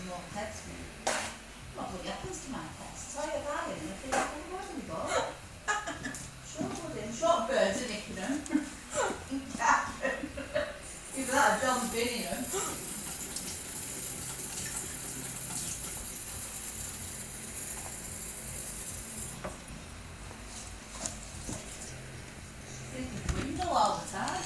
won't text me. What bloody happens to my text? Tell you about him and I feel like, oh, where's he gone? Sure, bloody short birds are nicking him. Either that or John's binning him. Think of window all the time.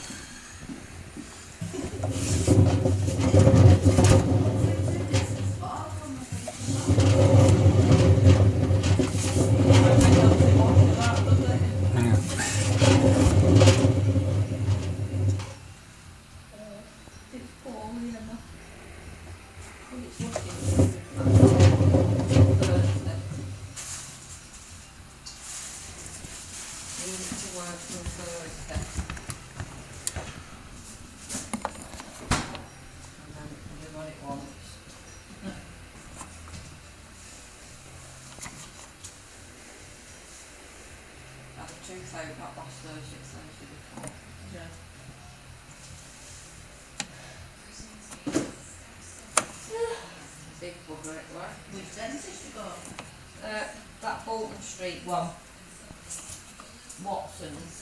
Not last Thursday, Thursday before. Yeah. Big bugger it was. Which dentist you go? That Bolton Street one. Watson's.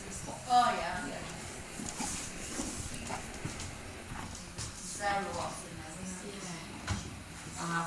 Oh yeah, yeah. Sarah Watson, I think. And I've